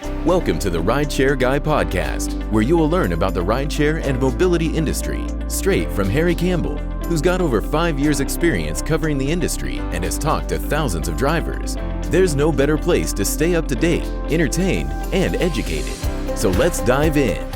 Welcome to the Rideshare Guy Podcast, where you will learn about the rideshare and mobility industry straight from Harry Campbell, who's got over 5 years experience covering the industry and has talked to thousands of drivers. There's no better place to stay up to date, entertained, and educated. So let's dive in.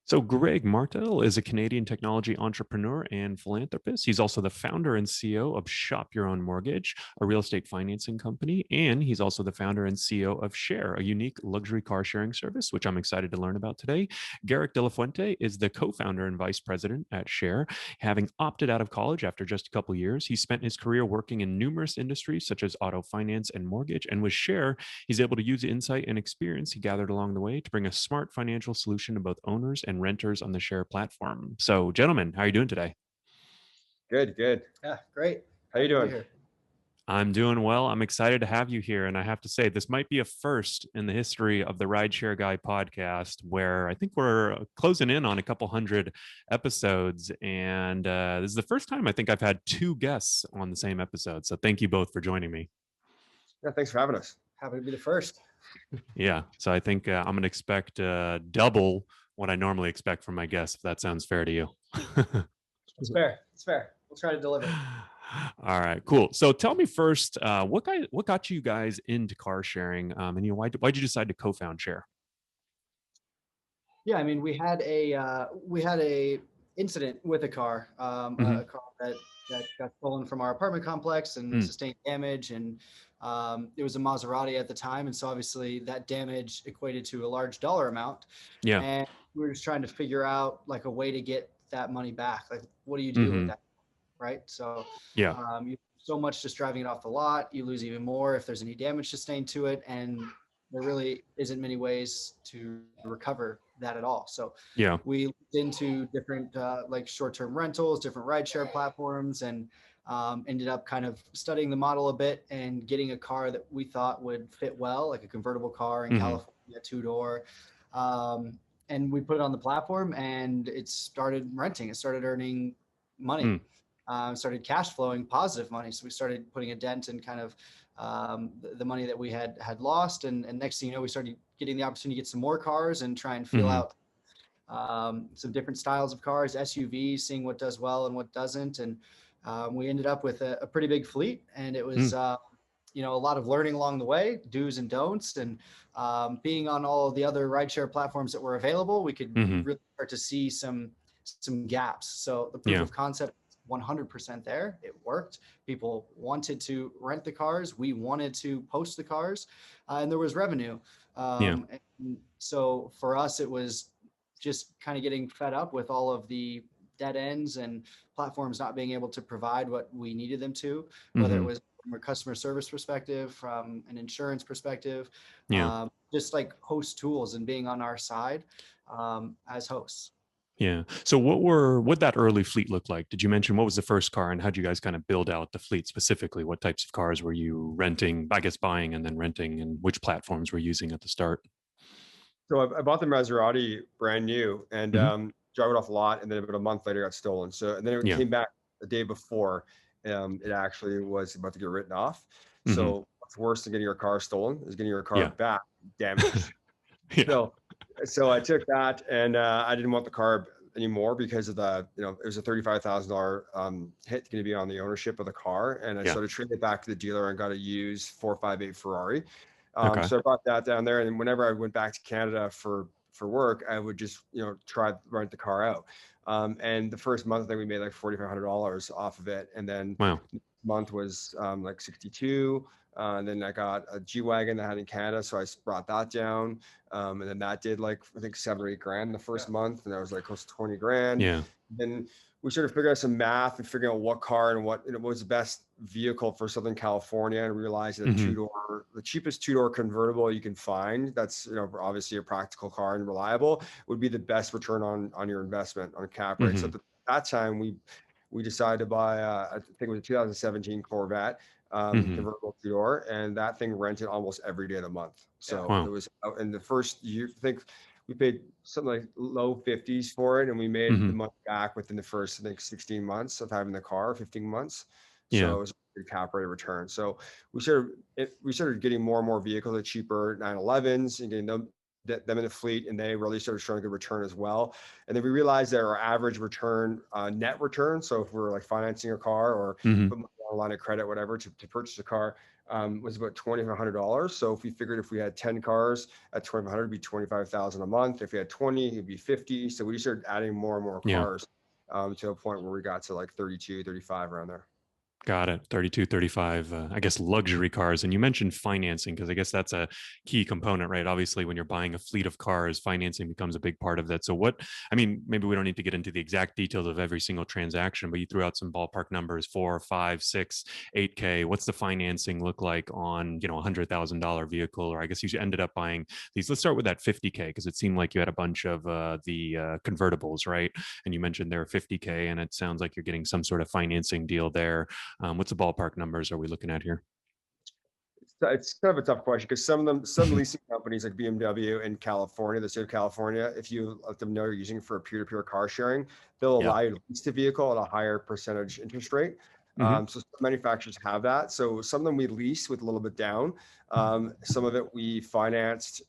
So Greg Martel is a Canadian technology entrepreneur and philanthropist. He's also the founder and CEO of Shop Your Own Mortgage, a real estate financing company. And he's also the founder and CEO of SHAiR, a unique luxury car sharing service, which I'm excited to learn about today. Garrick DelaFuente is the co-founder and vice president at SHAiR. Having opted out of college after just a couple years, he spent his career working in numerous industries such as auto finance and mortgage. And with SHAiR, he's able to use the insight and experience he gathered along the way to bring a smart financial solution to both owners and renters on the SHAiR platform. So, gentlemen, how are you doing today? Good. Yeah, great. How you doing? I'm doing well. I'm excited to have you here. And I have to say, this might be a first in the history of the Rideshare Guy podcast, where I think we're closing in on a couple hundred episodes. And this is the first time I think I've had two guests on the same episode. So thank you both for joining me. Yeah, thanks for having us. Happy to be the first. Yeah. So I think I'm going to expect double what I normally expect from my guests, if that sounds fair to you. It's fair. We'll try to deliver. All right, cool. So tell me first, what got you guys into car sharing, and why'd you decide to co-found SHAiR? Yeah, I mean, we had a incident with a car, a car that got stolen from our apartment complex and sustained damage, and it was a Maserati at the time, and so obviously that damage equated to a large dollar amount. Yeah, and we were just trying to figure out like a way to get that money back. Like, what do you do with that? Right. So yeah, you so much just driving it off the lot, you lose even more if there's any damage sustained to it. And there really isn't many ways to recover that at all. So yeah, we looked into different like short-term rentals, different rideshare platforms, and ended up kind of studying the model a bit and getting a car that we thought would fit well, like a convertible car in California, two-door. And we put it on the platform and it started renting. It started earning money. Started cash flowing positive money. So we started putting a dent in kind of the money that we had lost. And next thing you know, we started getting the opportunity to get some more cars and try and feel out some different styles of cars, SUVs, seeing what does well and what doesn't. And we ended up with a pretty big fleet. And it was, a lot of learning along the way, do's and don'ts. And being on all of the other rideshare platforms that were available, we could really start to see some gaps. So the proof of concept, 100% there. It worked. People wanted to rent the cars. We wanted to post the cars, and there was revenue. And so for us, it was just kind of getting fed up with all of the dead ends and platforms not being able to provide what we needed them to, whether it was from a customer service perspective, from an insurance perspective, just like host tools and being on our side as hosts. Yeah. So what that early fleet look like? Did you mention what was the first car and how'd you guys kind of build out the fleet specifically? What types of cars were you renting, I guess buying and then renting, and which platforms were you using at the start? So I bought the Maserati brand new and drove it off a lot, and then about a month later it got stolen. So and then it came back the day before. It actually was about to get written off. So what's worse than getting your car stolen is getting your car back damaged. So I took that, and I didn't want the car anymore because of the, it was a $35,000 hit going to be on the ownership of the car. And I started trading it back to the dealer and got a used 458 Ferrari. So I brought that down there. And whenever I went back to Canada for work, I would just, try to rent the car out. And the first month, I think we made like $4,500 off of it. And then month was like 62. And then I got a G-Wagon that I had in Canada, so I brought that down. And then that did like, I think 7 or 8 grand the first month, and that was like close to 20 grand. Yeah. Then we sort of figured out some math and figuring out what car and what was the best vehicle for Southern California, and realized that the cheapest two-door convertible you can find, that's obviously a practical car and reliable, would be the best return on your investment on a cap rate. So at that time, we decided to buy I think it was a 2017 Corvette. Convertible two-door, and that thing rented almost every day of the month. So it was in the first year, I think we paid something like low 50s for it, and we made the money back within the first, I think, 16 months of having the car, 15 months. So it was good cap rate of return. So we started getting more and more vehicles at cheaper 911s and getting them in the fleet, and they really started showing a good return as well. And then we realized that our average return, net return, so if we're like financing a car or put money on a line of credit, whatever, to purchase a car, was about $2,500. So if we figured if we had 10 cars at $2,500, it'd be $25,000 a month. If we had 20, it'd be 50. So we started adding more and more cars to a point where we got to like 32, 35 around there. Got it. 32, 35, I guess, luxury cars. And you mentioned financing, because I guess that's a key component, right? Obviously, when you're buying a fleet of cars, financing becomes a big part of that. So maybe we don't need to get into the exact details of every single transaction, but you threw out some ballpark numbers, 4, 5, 6, 8K. What's the financing look like on, $100,000 vehicle? Or I guess you ended up buying these. Let's start with that 50K, because it seemed like you had a bunch of the convertibles, right? And you mentioned they're 50K, and it sounds like you're getting some sort of financing deal there. What's the ballpark numbers are we looking at here? It's kind of a tough question because some leasing companies like BMW in California, the state of California, if you let them know you're using it for peer-to-peer car sharing, they'll allow you to lease the vehicle at a higher percentage interest rate. So some manufacturers have that. So some of them we lease with a little bit down. Some of it we financed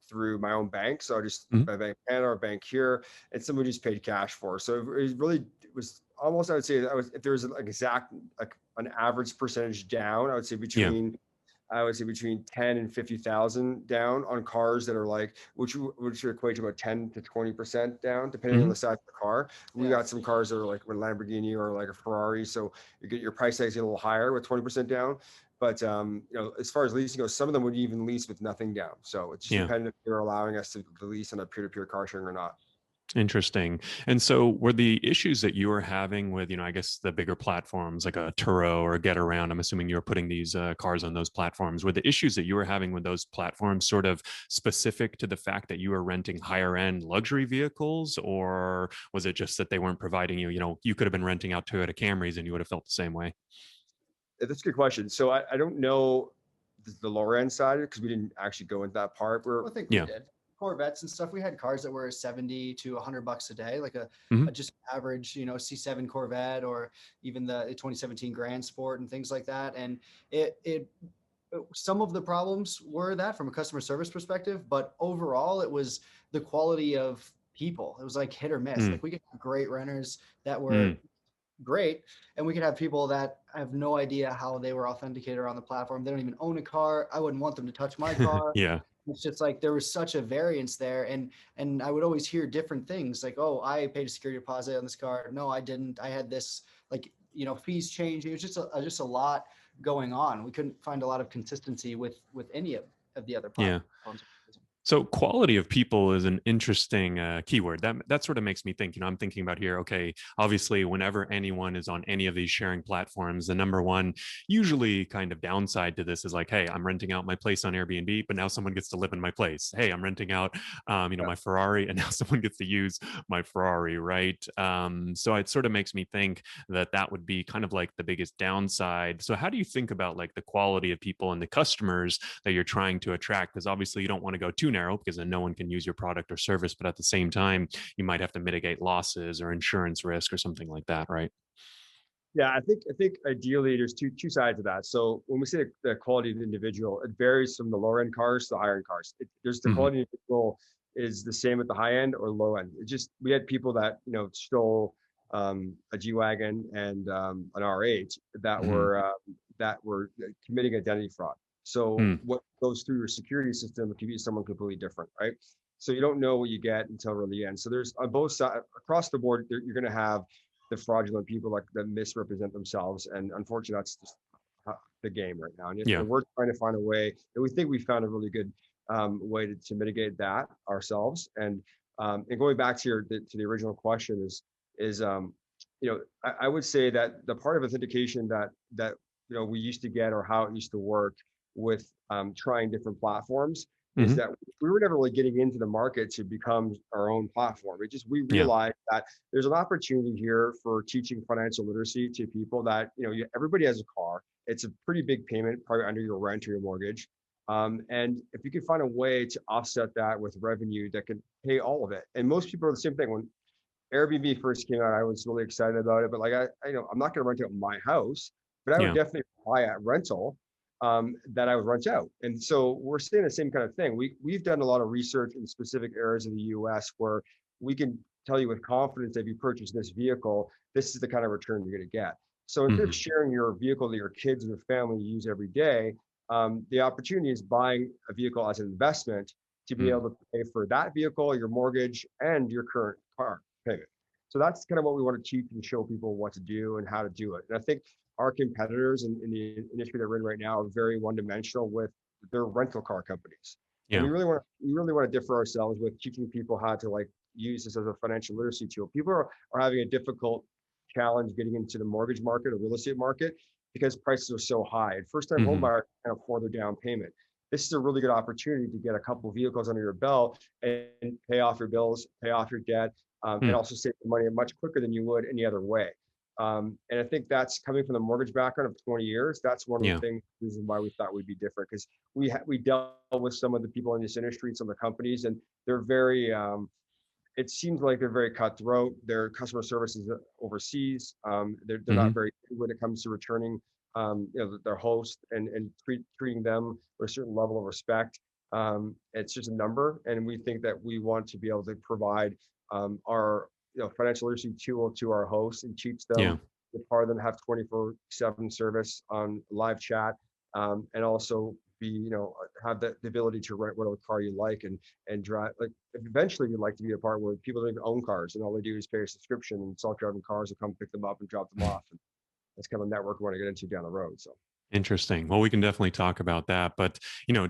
through my own bank. So I just my Bank Canada or bank here, and some we just paid cash for. So it really was almost, I would say, if there was an exact an average percentage down, I would say between 10 and 50,000 down on cars that are like, which equate to about 10 to 20% down, depending on the size of the car. We got some cars that are like a Lamborghini or like a Ferrari, so you get your price tags a little higher with 20% down. But as far as leasing goes, some of them would even lease with nothing down. So it's just dependent if they're allowing us to lease on a peer-to-peer car sharing or not. Interesting. And so were the issues that you were having with, I guess the bigger platforms like a Turo or a Get Around, I'm assuming you were putting these cars on those platforms, were the issues that you were having with those platforms sort of specific to the fact that you were renting higher end luxury vehicles? Or was it just that they weren't providing you, you could have been renting out Toyota Camrys and you would have felt the same way? That's a good question. So I don't know the lower end side because we didn't actually go into that part. I think we did. Corvettes and stuff. We had cars that were 70 to $100 a day, like a just average, C7 Corvette, or even the 2017 Grand Sport and things like that. And it some of the problems were that from a customer service perspective, but overall it was the quality of people. It was like hit or miss. Like we could have great renters that were great, and we could have people that have no idea how they were authenticated on the platform. They don't even own a car. I wouldn't want them to touch my car. It's just like there was such a variance there, and I would always hear different things like, oh, I paid a security deposit on this car. No, I didn't. I had this, like, fees changing. It was just a lot going on. We couldn't find a lot of consistency with any of the other platforms. So quality of people is an interesting keyword. That sort of makes me think, I'm thinking about here, okay, obviously whenever anyone is on any of these sharing platforms, the number one usually kind of downside to this is like, hey, I'm renting out my place on Airbnb, but now someone gets to live in my place. Hey, I'm renting out, my Ferrari, and now someone gets to use my Ferrari, right? So it sort of makes me think that would be kind of like the biggest downside. So how do you think about like the quality of people and the customers that you're trying to attract? Because obviously you don't want to go too narrow because then no one can use your product or service, but at the same time you might have to mitigate losses or insurance risk or something like that, right? Yeah, I think ideally there's two sides of that. So when we say the quality of the individual, it varies from the lower end cars to the higher end cars. There's the quality of the individual is the same at the high end or low end. It just, we had people that stole a G-Wagon and an R8 that were committing identity fraud. So what goes through your security system could be someone completely different, right? So you don't know what you get until really the end. So there's on both sides, across the board, you're going to have the fraudulent people that misrepresent themselves. And unfortunately, that's just the game right now. And we're trying to find a way, and we think we found a really good way to mitigate that ourselves. And going back to the original question is I would say that the part of authentication that we used to get, or how it used to work with trying different platforms, is that we were never really getting into the market to become our own platform. We realized that there's an opportunity here for teaching financial literacy to people that, everybody has a car. It's a pretty big payment, probably under your rent or your mortgage. And if you can find a way to offset that with revenue that can pay all of it. And most people are the same thing. When Airbnb first came out, I was really excited about it, but like, I'm not going to rent out my house. but I would Yeah. definitely buy a rental that I would rent out. And so we're seeing the same kind of thing. We've done a lot of research in specific areas of the US where we can tell you with confidence that if you purchase this vehicle, this is the kind of return you're going to get. So instead of sharing your vehicle that your kids and your family use every day, the opportunity is buying a vehicle as an investment to be able to pay for that vehicle, your mortgage, and your current car payment. So that's kind of what we want to teach and show people what to do and how to do it. And I think our competitors in the industry that we're in right now are very one-dimensional with their rental car companies. Yeah. And we really want to differ ourselves with teaching people how to like use this as a financial literacy tool. People are having a difficult challenge getting into the mortgage market or real estate market because prices are so high. And first-time home buyers can't afford their down payment. This is a really good opportunity to get a couple of vehicles under your belt and pay off your bills, pay off your debt, and also save the money much quicker than you would any other way. And I think that's coming from the mortgage background of 20 years. That's one of the things, reason why we thought we'd be different, because we dealt with some of the people in this industry, some of the companies, and they're very, it seems like they're very cutthroat. Their customer service is overseas. They're not very good when it comes to returning their host and treating them with a certain level of respect. It's just a number, and we think that we want to be able to provide our financial literacy tool to our hosts and teach them, empower them to have 24/7 service on live chat, and also be have the ability to rent whatever car you like and drive. Like eventually you'd like to be a part where people don't even own cars and all they do is pay a subscription, and self-driving cars will come pick them up and drop them off. And that's kind of a network we want to get into down the road. So interesting. Well, we can definitely talk about that. But,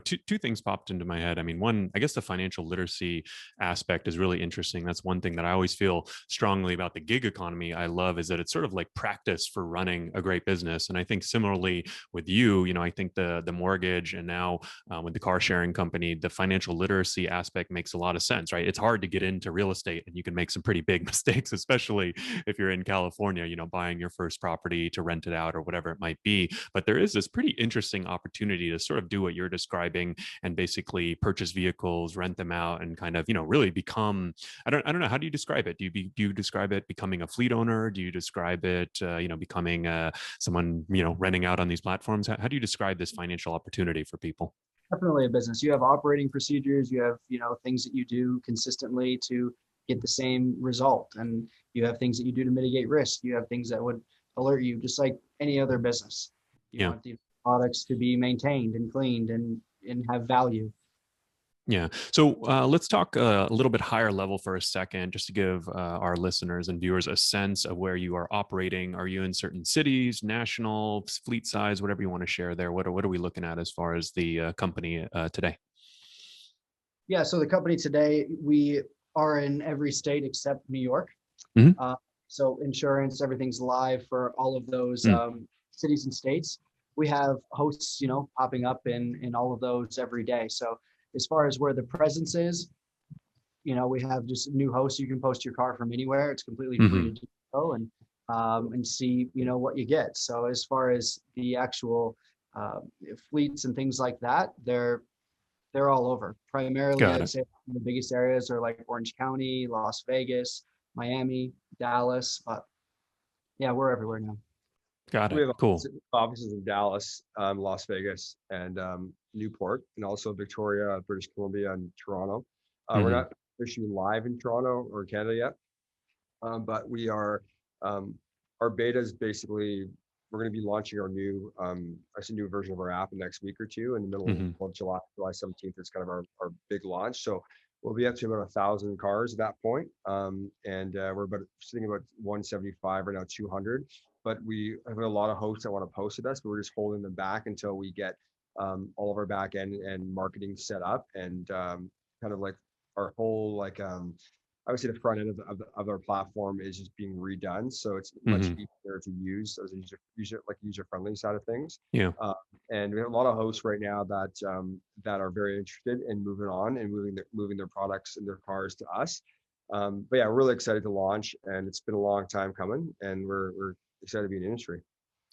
two things popped into my head. I mean, one, I guess the financial literacy aspect is really interesting. That's one thing that I always feel strongly about the gig economy. I love is that it's sort of like practice for running a great business. And I think similarly with you, I think the mortgage and now with the car sharing company, the financial literacy aspect makes a lot of sense, right? It's hard to get into real estate and you can make some pretty big mistakes, especially if you're in California, buying your first property to rent it out or whatever it might be. But there is this pretty interesting opportunity to sort of do what you're describing and basically purchase vehicles, rent them out, and kind of really become, I don't know, how do you describe it? Do you describe it becoming a fleet owner? Do you describe it becoming someone renting out on these platforms? How do you describe this financial opportunity for people? Definitely a business. You have operating procedures, you have things that you do consistently to get the same result, and you have things that you do to mitigate risk. You have things that would alert you, just like any other business. You want the products to be maintained and cleaned and have value. Yeah. So let's talk a little bit higher level for a second, just to give our listeners and viewers a sense of where you are operating. Are you in certain cities, national, fleet size, whatever you want to share there? What are we looking at as far as the company today? Yeah. So the company today, we are in every state except New York. So insurance, everything's live for all of those cities and states. We have hosts, popping up in all of those every day. So as far as where the presence is, we have just new hosts. You can post your car from anywhere. It's completely free to do so and see, what you get. So as far as the actual fleets and things like that, they're all over. Primarily, I'd say the biggest areas are like Orange County, Las Vegas, Miami, Dallas, but yeah, we're everywhere now. Got it. We have cool. offices in Dallas, Las Vegas, and Newport, and also Victoria, British Columbia, and Toronto. We're not officially live in Toronto or Canada yet, but we are. Our beta is basically we're going to be launching our new version of our app in the next week or two in the middle of July 17th. It's kind of our big launch. So we'll be up to about 1,000 cars at that point, and we're sitting about 175 right now, 200. But we have a lot of hosts that want to post with us, but we're just holding them back until we get all of our back end and marketing set up, and kind of like our whole I would say the front end of our platform is just being redone, so it's much easier to use as a user-friendly side of things. Yeah. And we have a lot of hosts right now that are very interested in moving on and moving their products and their cars to us. But yeah, we're really excited to launch, and it's been a long time coming, and we're excited to be in the industry.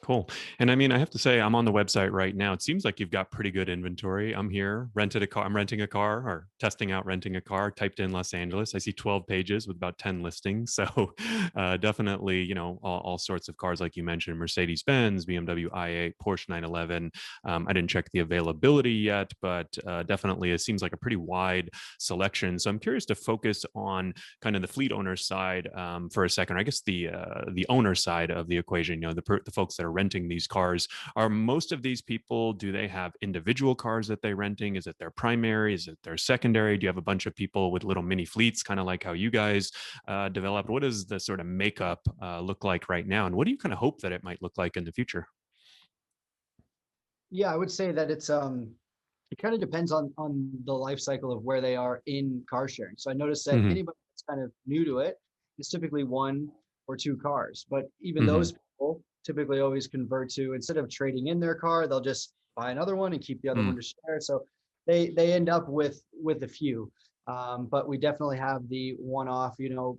Cool. And I mean, I have to say, I'm on the website right now. It seems like you've got pretty good inventory. I'm here, rented a car. I'm renting a car or testing out renting a car, typed in Los Angeles. I see 12 pages with about 10 listings. So definitely, all sorts of cars, like you mentioned, Mercedes-Benz, BMW i8, Porsche 911. I didn't check the availability yet, but definitely it seems like a pretty wide selection. So I'm curious to focus on kind of the fleet owner side for a second. I guess the owner side of the equation, the folks that are renting these cars. Are most of these people, do they have individual cars that they're renting? Is it their primary? Is it their secondary? Do you have a bunch of people with little mini fleets, kind of like how you guys developed? What does the sort of makeup look like right now? And what do you kind of hope that it might look like in the future? Yeah, I would say that it kind of depends on the life cycle of where they are in car sharing. So I noticed that anybody that's kind of new to it is typically 1 or 2 cars, but even those people typically always convert to, instead of trading in their car, they'll just buy another one and keep the other one to share. So they end up with a few. But we definitely have the one-off,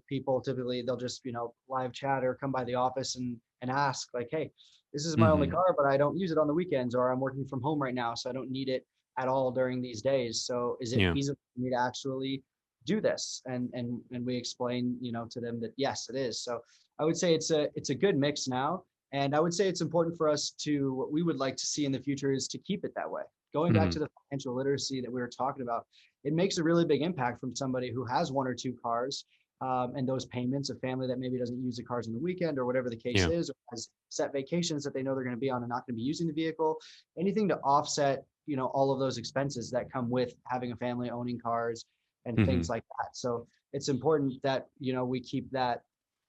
people typically they'll just, live chat or come by the office and ask like, hey, this is my only car, but I don't use it on the weekends, or I'm working from home right now, so I don't need it at all during these days. So is it feasible for me to actually do this? And we explain, to them that yes, it is. So I would say it's a good mix now. And I would say it's important for us to, what we would like to see in the future is to keep it that way. Going back to the financial literacy that we were talking about, it makes a really big impact from somebody who has 1 or 2 cars, and those payments, a family that maybe doesn't use the cars on the weekend or whatever the case is, or has set vacations that they know they're going to be on and not going to be using the vehicle, anything to offset, all of those expenses that come with having a family, owning cars and things like that. So it's important that, we keep that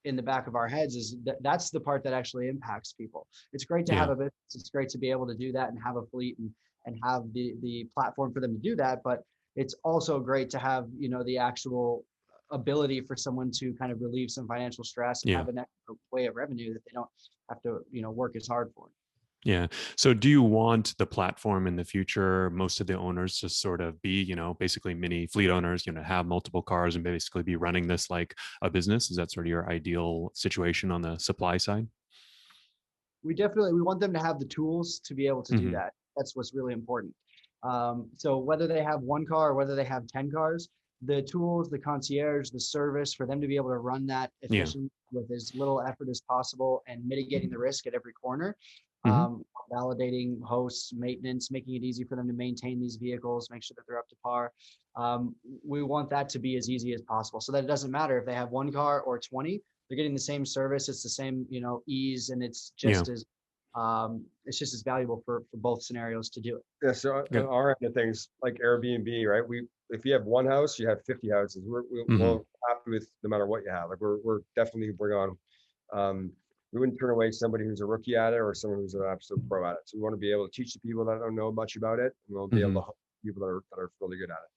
in the back of our heads, is that's the part that actually impacts people. It's great to have a business. It's great to be able to do that and have a fleet and have the platform for them to do that. But it's also great to have, the actual ability for someone to kind of relieve some financial stress and have an extra way of revenue that they don't have to, work as hard for. Yeah. So do you want the platform in the future, most of the owners to sort of be, basically mini fleet owners, have multiple cars and basically be running this like a business? Is that sort of your ideal situation on the supply side? We want them to have the tools to be able to do that. That's what's really important. So whether they have 1 car or whether they have 10 cars, the tools, the concierge, the service for them to be able to run that efficiently with as little effort as possible and mitigating the risk at every corner. Validating hosts, maintenance, making it easy for them to maintain these vehicles, make sure that they're up to par. We want that to be as easy as possible, so that it doesn't matter if they have 1 car or 20, they're getting the same service. It's the same, ease, and it's just as valuable for both scenarios to do it. Yeah. So our end of things, like Airbnb, right? If you have 1 house, you have 50 houses. We're happy with no matter what you have. Like we're definitely bring on. We wouldn't turn away somebody who's a rookie at it or someone who's an absolute pro at it. So we want to be able to teach the people that don't know much about it, and we'll be able to help people that are really good at it.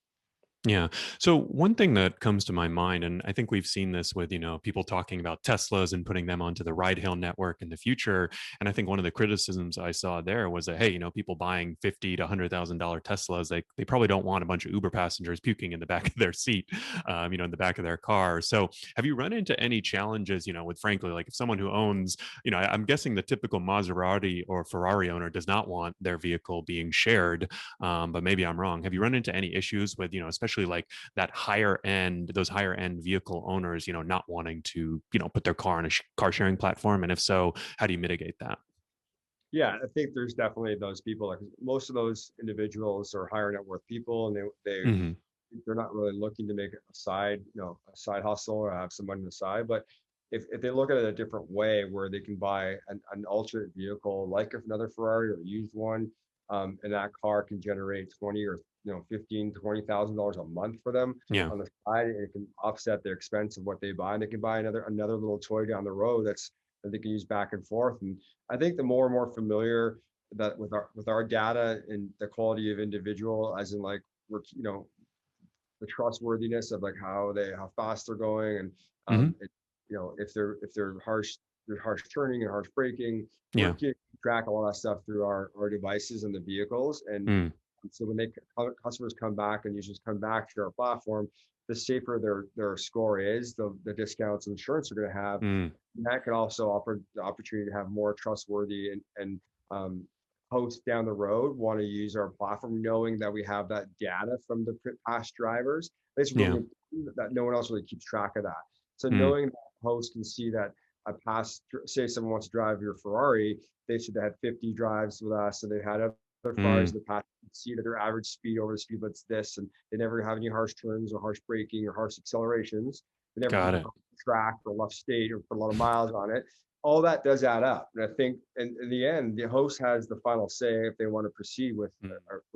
Yeah. So one thing that comes to my mind, and I think we've seen this with, people talking about Teslas and putting them onto the ride-hail network in the future. And I think one of the criticisms I saw there was that, hey, people buying $50,000 to $100,000 Teslas, they probably don't want a bunch of Uber passengers puking in the back of their seat, in the back of their car. So have you run into any challenges, with frankly, like if someone who owns, I'm guessing the typical Maserati or Ferrari owner does not want their vehicle being shared, but maybe I'm wrong. Have you run into any issues with, especially like those higher end vehicle owners, not wanting to, put their car on a car sharing platform? And if so, how do you mitigate that? Yeah, I think there's definitely those people. Like most of those individuals are higher net worth people, and they're not really looking to make a side hustle or have some money on the side. But if they look at it a different way, where they can buy an alternate vehicle, like if another Ferrari or a used one, and that car can generate 20 or $15,000-$20,000 a month for them on the side, and it can offset their expense of what they buy, and they can buy another little toy down the road that they can use back and forth. And I think the more and more familiar that with our data and the quality of individual, as in like we're the trustworthiness of like how fast they're going, and if they're harsh turning and harsh braking, we're keeping track of all that stuff through our devices and the vehicles, and So when customers come back and users come back to our platform, the safer their score is, the discounts and insurance they're going to have. Mm. And that can also offer the opportunity to have more trustworthy and hosts down the road want to use our platform, knowing that we have that data from the past drivers. It's really important that no one else really keeps track of that. So knowing that hosts can see that a past, say someone wants to drive your Ferrari, they should have had 50 drives with us, and they had other Ferraris in the past, see that their average speed over the speed limit's this, and they never have any harsh turns or harsh braking or harsh accelerations. They never have a track or left state or put a lot of miles on it. All that does add up. And I think in the end, the host has the final say if they want to proceed with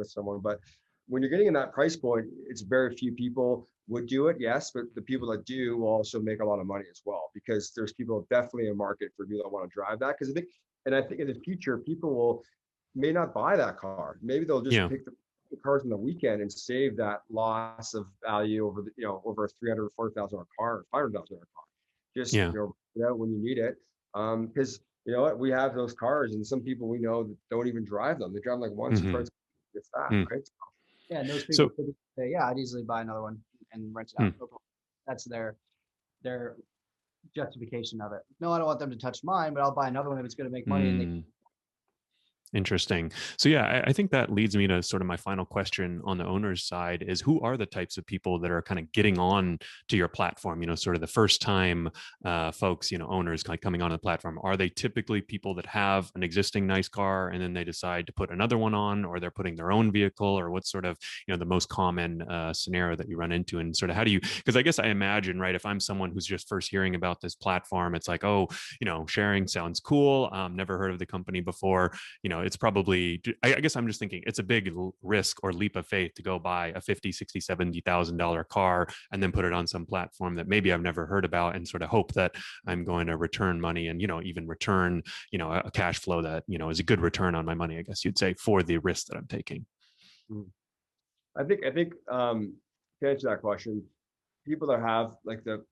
someone. But when you're getting in that price point, it's very few people would do it, yes, but the people that do will also make a lot of money as well, because there's people definitely a market for people that want to drive that. Because I think in the future, people may not buy that car. Maybe they'll just pick the cars on the weekend and save that loss of value over over a $300,000 or $400,000 car, or $500,000 car. Just when you need it. Because you know what, we have those cars, and some people we know that don't even drive them. They drive them like once or twice. It's that, right? Yeah, and those people could say, I'd easily buy another one and rent it out. That's their justification of it. No, I don't want them to touch mine, but I'll buy another one if it's going to make money. And Interesting. So yeah, I think that leads me to sort of my final question on the owner's side is, who are the types of people that are kind of getting on to your platform? Sort of the first time folks, owners kind of coming onto the platform. Are they typically people that have an existing nice car and then they decide to put another one on, or they're putting their own vehicle, or what's sort of, the most common scenario that you run into? And sort of how do you, because I guess I imagine, right, if I'm someone who's just first hearing about this platform, it's like, oh, SHAiRing sounds cool. Never heard of the company before. It's probably, I guess I'm just thinking it's a big risk or leap of faith to go buy a $50,000, $60,000, $70,000 car and then put it on some platform that maybe I've never heard about, and sort of hope that I'm going to return money and, even return, a cash flow that, is a good return on my money, I guess you'd say, for the risk that I'm taking. I think to answer that question, people that have like the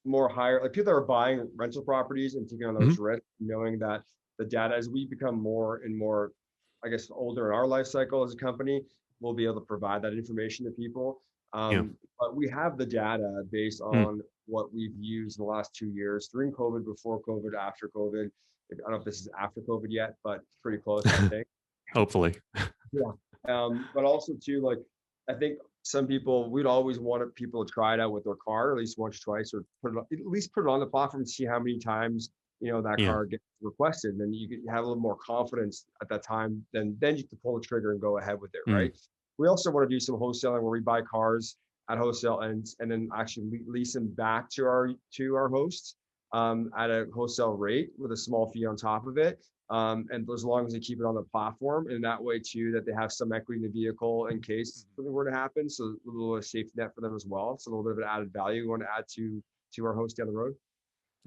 more higher, like people that are buying rental properties and taking on those risks, knowing that the data, as we become more and more, I guess, older in our life cycle as a company, we'll be able to provide that information to people. But we have the data based on what we've used in the last 2 years, during COVID, before COVID, after COVID. I don't know if this is after COVID yet, but pretty close, I think. Hopefully. But also too, like, I think some people, we'd always wanted people to try it out with their car at least once or twice, or at least put it on the platform and see how many times that car gets requested. And then you can have a little more confidence at that time. Then you can pull the trigger and go ahead with it, right? We also want to do some wholesaling where we buy cars at wholesale and then actually lease them back to our hosts at a wholesale rate with a small fee on top of it. And as long as they keep it on the platform, and that way too, that they have some equity in the vehicle in case something were to happen. So a little safety net for them as well. It's a little bit of an added value we want to add to our host down the road.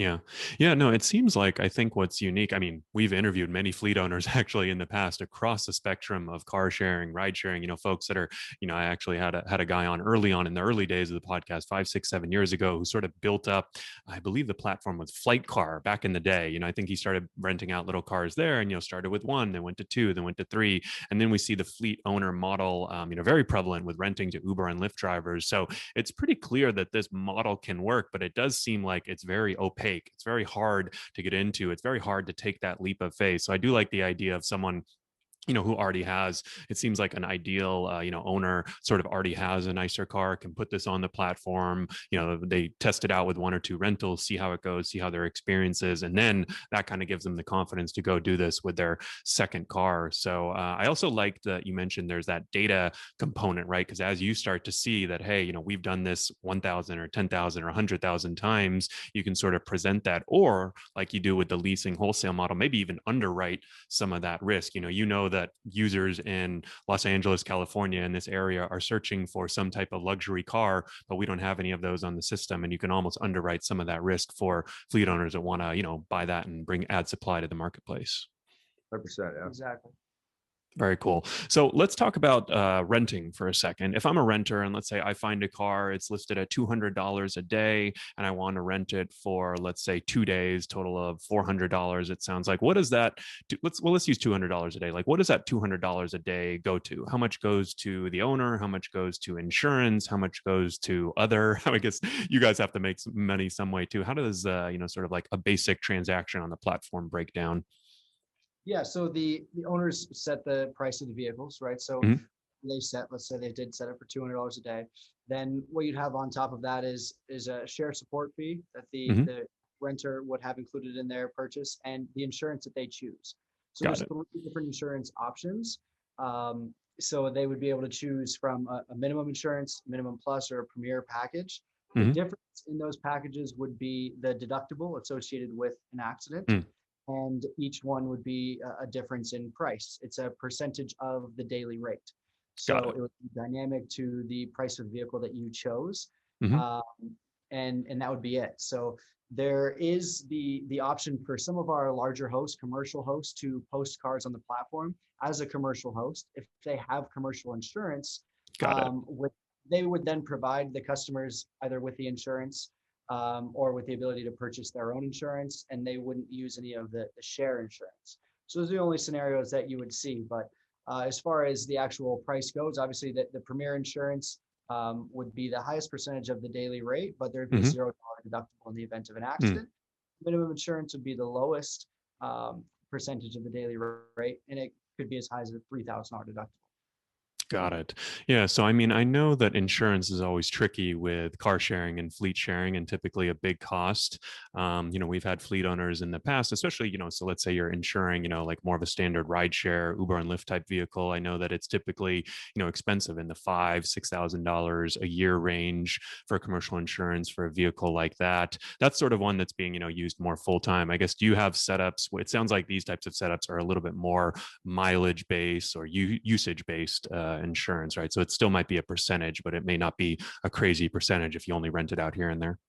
Yeah, no, it seems like, I think what's unique, I mean, we've interviewed many fleet owners actually in the past across the spectrum of car sharing, ride sharing, folks that are, I actually had a guy on early on in the early days of the podcast, 5, 6, 7 years ago, who sort of built up, I believe the platform was Flight Car back in the day. I think he started renting out little cars there, and, started with 1, then went to 2, then went to 3. And then we see the fleet owner model, very prevalent with renting to Uber and Lyft drivers. So it's pretty clear that this model can work, but it does seem like it's very opaque. It's very hard to get into. It's very hard to take that leap of faith. So I do like the idea of someone who already has, it seems like an ideal, owner sort of already has a nicer car, can put this on the platform, they test it out with 1 or 2 rentals, see how it goes, see how their experience is. And then that kind of gives them the confidence to go do this with their second car. So I also like that you mentioned there's that data component, right? Because as you start to see that, hey, we've done this 1,000 or 10,000 or 100,000 times, you can sort of present that, or like you do with the leasing wholesale model, maybe even underwrite some of that risk. That users in Los Angeles, California, in this area are searching for some type of luxury car, but we don't have any of those on the system. And you can almost underwrite some of that risk for fleet owners that want to, buy that and add supply to the marketplace. 100%. Yeah. Exactly. Very cool. So let's talk about renting for a second. If I'm a renter and let's say I find a car, it's listed at $200 a day, and I want to rent it for, let's say, 2 days, total of $400. It sounds like, what does that? Let's use $200 a day. Like, what does that $200 a day go to? How much goes to the owner? How much goes to insurance? How much goes to other? I guess you guys have to make some money some way too. How does sort of like a basic transaction on the platform break down? Yeah, so the owners set the price of the vehicles, right? So they set, let's say they did set it for $200 a day. Then what you'd have on top of that is a SHAiR support fee that the renter would have included in their purchase, and the insurance that they choose. So there's 3 different insurance options. So they would be able to choose from a minimum insurance, minimum plus, or a premier package. The difference in those packages would be the deductible associated with an accident. And each one would be a difference in price. It's a percentage of the daily rate. So it would be dynamic to the price of the vehicle that you chose. And that would be it. So there is the option for some of our larger hosts, commercial hosts, to post cars on the platform as a commercial host. If they have commercial insurance, they would then provide the customers either with the insurance or with the ability to purchase their own insurance, and they wouldn't use any of the SHAiR insurance. So those are the only scenarios that you would see. But as far as the actual price goes, obviously the premier insurance would be the highest percentage of the daily rate, but there'd be a $0 deductible in the event of an accident. Minimum insurance would be the lowest percentage of the daily rate, and it could be as high as a $3,000 deductible. Got it. Yeah. So, I mean, I know that insurance is always tricky with car sharing and fleet sharing, and typically a big cost. We've had fleet owners in the past, especially, so let's say you're insuring, like more of a standard rideshare, Uber and Lyft type vehicle. I know that it's typically, expensive in the $5,000-$6,000 a year range for commercial insurance for a vehicle like that. That's sort of one that's being, used more full time. I guess, do you have setups? It sounds like these types of setups are a little bit more mileage based or usage based insurance, right? So it still might be a percentage, but it may not be a crazy percentage if you only rent it out here and there.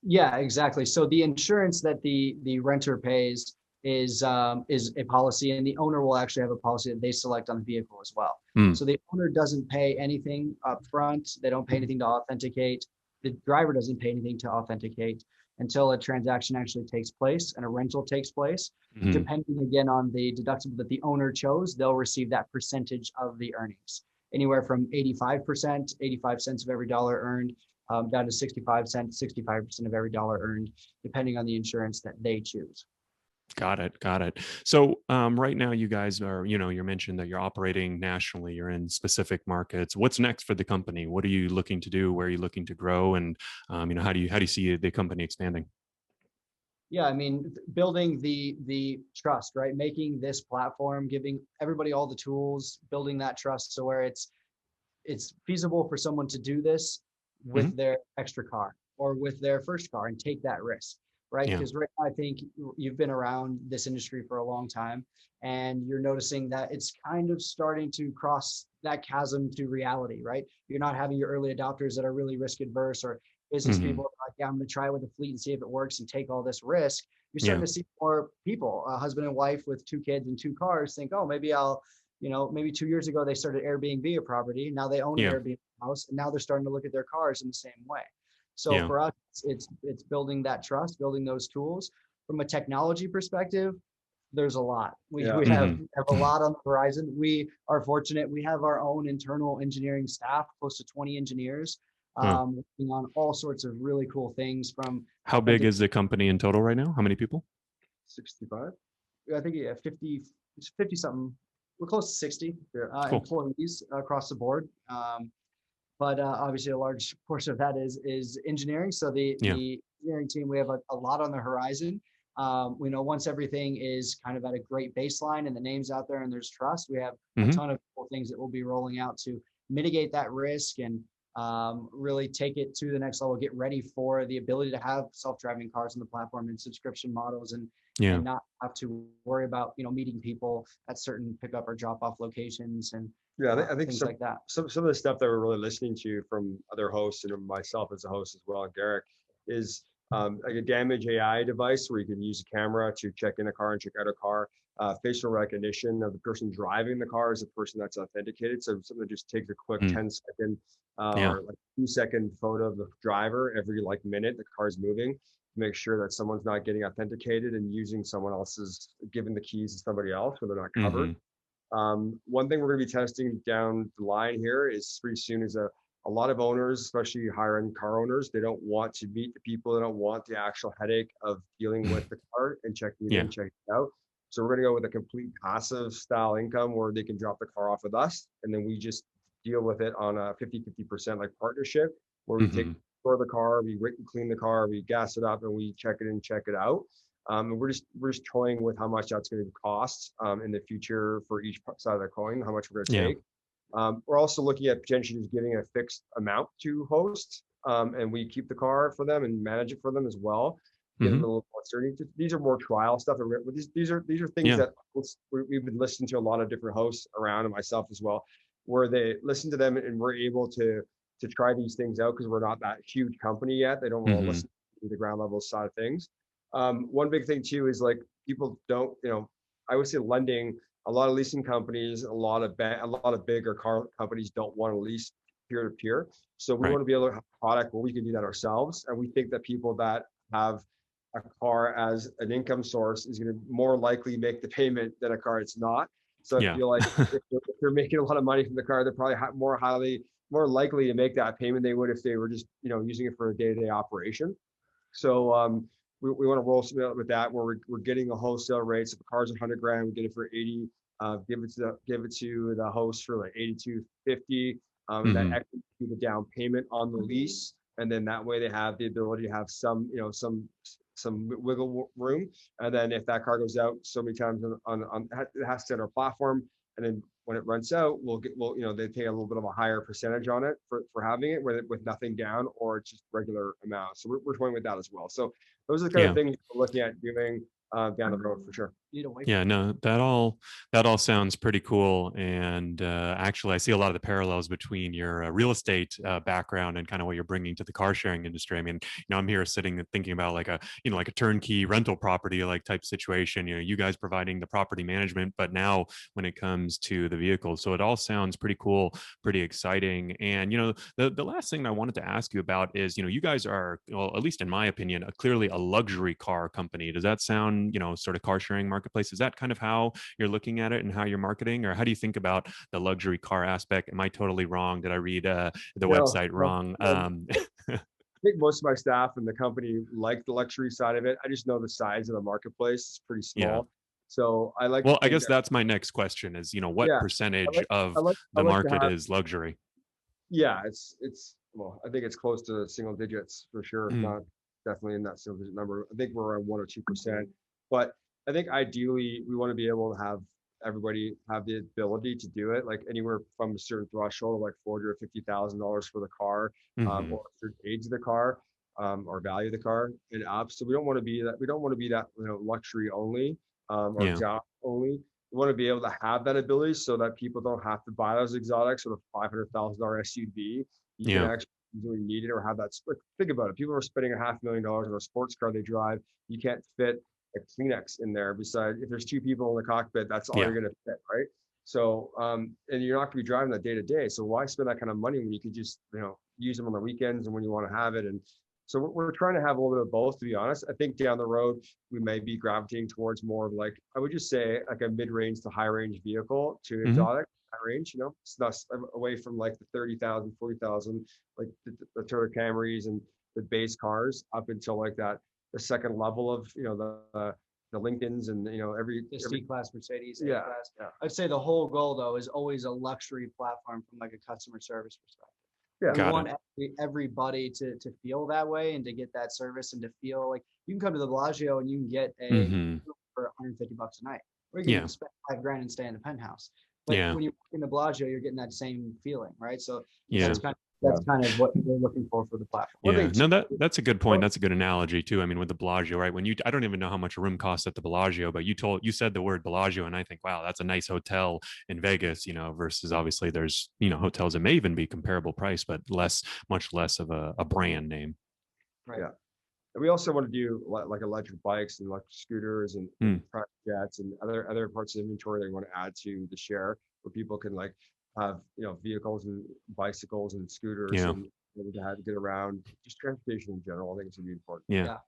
Yeah, exactly. So the insurance that the renter pays is a policy, and the owner will actually have a policy that they select on the vehicle as well. So the owner doesn't pay anything up front. They don't pay anything to authenticate. The driver doesn't pay anything to authenticate until a transaction actually takes place and a rental takes place. Depending again on the deductible that the owner chose, they'll receive that percentage of the earnings, anywhere from 85%, 85 cents of every dollar earned, down to 65 cents, 65% of every dollar earned, depending on the insurance that they choose. Got it. So right now you guys are, you mentioned that you're operating nationally, you're in specific markets. What's next for the company? What are you looking to do? Where are you looking to grow? And, how do you see the company expanding? Yeah, I mean, building the trust, right? Making this platform, giving everybody all the tools, building that trust so where it's feasible for someone to do this with their extra car or with their first car and take that risk. Right? Because right now, I think you've been around this industry for a long time, and you're noticing that it's kind of starting to cross that chasm to reality, right? You're not having your early adopters that are really risk adverse, or business people are like, yeah, I'm going to try it with a fleet and see if it works and take all this risk. You're starting to see more people, a husband and wife with 2 kids and 2 cars, think, oh, maybe maybe 2 years ago they started Airbnb a property. Now they own an Airbnb house, and now they're starting to look at their cars in the same way. So for us, it's building that trust, building those tools. From a technology perspective, there's a lot. We have a lot on the horizon. We are fortunate. We have our own internal engineering staff, close to 20 engineers, working on all sorts of really cool things. How big is the company in total right now? How many people? 65. I think 50 something. We're close to 60 employees across the board. But obviously a large portion of that is engineering. So the engineering team, we have a lot on the horizon. We know once everything is kind of at a great baseline and the name's out there and there's trust, we have a ton of cool things that we'll be rolling out to mitigate that risk and really take it to the next level, get ready for the ability to have self-driving cars on the platform and subscription models and not have to worry about, meeting people at certain pickup or drop off locations and I think things some, like that. Some of the stuff that we're really listening to from other hosts and myself as a host as well, Garrick, is like a damage AI device where you can use a camera to check in a car and check out a car. facial recognition of the person driving the car as a person that's authenticated. So something just takes a quick 10-second or like 2-second photo of the driver every like minute the car is moving to make sure that someone's not getting authenticated and using someone else's, giving the keys to somebody else where they're not covered. One thing we're going to be testing down the line here is pretty soon is a lot of owners, especially higher end car owners, they don't want to meet the people. They don't want the actual headache of dealing with the car and checking it in, checking it out. So we're going to go with a complete passive style income where they can drop the car off with us. And then we just deal with it on a 50-50% like partnership where we take for the car, we clean the car, we gas it up, and we check it in, check it out. And we're just toying with how much that's going to cost in the future for each side of the coin, how much we're going to take. We're also looking at potentially just giving a fixed amount to hosts, and we keep the car for them and manage it for them as well. Give them a little more certainty. These are more trial stuff. These are things that we've been listening to a lot of different hosts around, and myself as well, where they listen to them and we're able to try these things out because we're not that huge company yet. They don't want to listen to the ground level side of things. One big thing too is like people don't, I would say lending. A lot of leasing companies, a lot of bigger car companies don't want to lease peer to peer. So we want to be able to have a product where we can do that ourselves. And we think that people that have a car as an income source is going to more likely make the payment than a car it's not. So I feel like if they're making a lot of money from the car, they're probably more likely to make that payment they would if they were just using it for a day-to-day operation. So we want to roll something out with that where we're getting a wholesale rate. So if the car's $100,000, we get it for 80. Give it to the host for like $82.50. That equity the down payment on the lease, and then that way they have the ability to have some wiggle room. And then if that car goes out so many times on it has to hit our platform, and then when it runs out, they pay a little bit of a higher percentage on it for having it with nothing down or just regular amount. So we're toying with that as well. So those are the kind of things we're looking at doing down the road for sure. Yeah, no, that all sounds pretty cool. And actually, I see a lot of the parallels between your real estate background and kind of what you're bringing to the car sharing industry. I mean, I'm here sitting and thinking about like a turnkey rental property like type situation. You guys providing the property management, but now when it comes to the vehicle, so it all sounds pretty cool, pretty exciting. And the last thing I wanted to ask you about is you guys are, well, at least in my opinion, clearly a luxury car company. Does that sound sort of car sharing marketplace? Is that kind of how you're looking at it and how you're marketing, or how do you think about the luxury car aspect? Am I totally wrong? Did I read the website wrong? I think most of my staff and the company like the luxury side of it. I just know the size of the marketplace is pretty small. So I like. Well, I guess that's my next question is, what percentage of the market is luxury? Yeah, it's well, I think it's close to single digits for sure. Not definitely in that single digit number. I think we're around 1 or 2%. But I think ideally we want to be able to have everybody have the ability to do it, like anywhere from a certain threshold of like $40,000 or $50,000 for the car, or a certain age of the car, or value of the car and up. So we don't want to be that. We don't want to be that luxury only or exotic only. We want to be able to have that ability so that people don't have to buy those exotics or the $500,000 SUV. You can actually really need it or have that. Think about it. People are spending $500,000 on a sports car they drive. You can't fit a Kleenex in there. Besides, if there's 2 people in the cockpit, that's all you're going to fit, right? So, and you're not going to be driving that day to day. So why spend that kind of money when you could just, use them on the weekends and when you want to have it? And so we're trying to have a little bit of both, to be honest. I think down the road, we may be gravitating towards more of like, I would just say like a mid-range to high-range vehicle to exotic high-range, it's not away from like the 30,000, 40,000, like the Toyota Camrys and the base cars up until like that, the second level of, the Lincolns and, every C-Class Mercedes. Yeah. I'd say the whole goal though is always a luxury platform from like a customer service perspective. We want everybody to feel that way and to get that service and to feel like you can come to the Bellagio and you can get a for $150 a night, or you can spend $5,000 and stay in a penthouse. But when you're in the Bellagio, you're getting that same feeling, right? So that's kind of what we're looking for the platform. No, that's a good point. That's a good analogy too. I mean, with the Bellagio, right? I don't even know how much a room costs at the Bellagio, but you said the word Bellagio, and I think, wow, that's a nice hotel in Vegas, versus obviously there's, hotels that may even be comparable price, but much less of a brand name. Right. Yeah. And we also want to do like electric bikes and electric scooters and private jets and other parts of the inventory that we want to add to the SHAiR, where people can like have, vehicles and bicycles and scooters and to have to get around, just transportation in general. I think it's going to be important.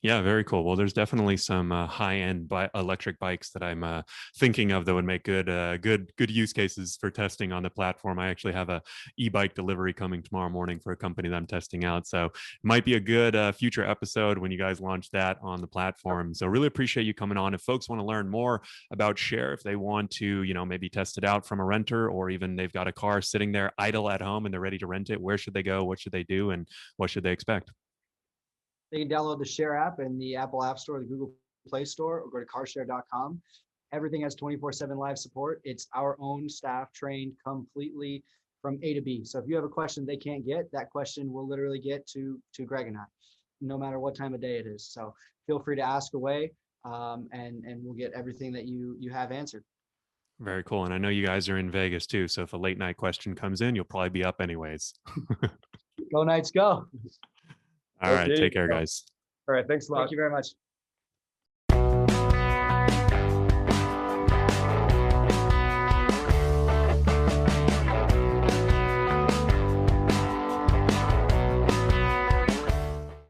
Yeah, very cool. Well, there's definitely some high-end electric bikes that I'm thinking of that would make good use cases for testing on the platform. I actually have a e-bike delivery coming tomorrow morning for a company that I'm testing out, so it might be a good future episode when you guys launch that on the platform. So really appreciate you coming on. If folks want to learn more about SHAiR, if they want to, maybe test it out from a renter, or even they've got a car sitting there idle at home and they're ready to rent it, where should they go? What should they do? And what should they expect? They can download the SHAiR app in the Apple App Store, the Google Play Store, or go to carshair.com. Everything has 24/7 live support. It's our own staff trained completely from A to B. So if you have a question they can't get, that question will literally get to Greg and I, no matter what time of day it is. So feel free to ask away, and we'll get everything that you have answered. Very cool. And I know you guys are in Vegas too, so if a late night question comes in, you'll probably be up anyways. Go Knights, go. All right. Take care, guys. All right. Thanks a lot. Thank you very much.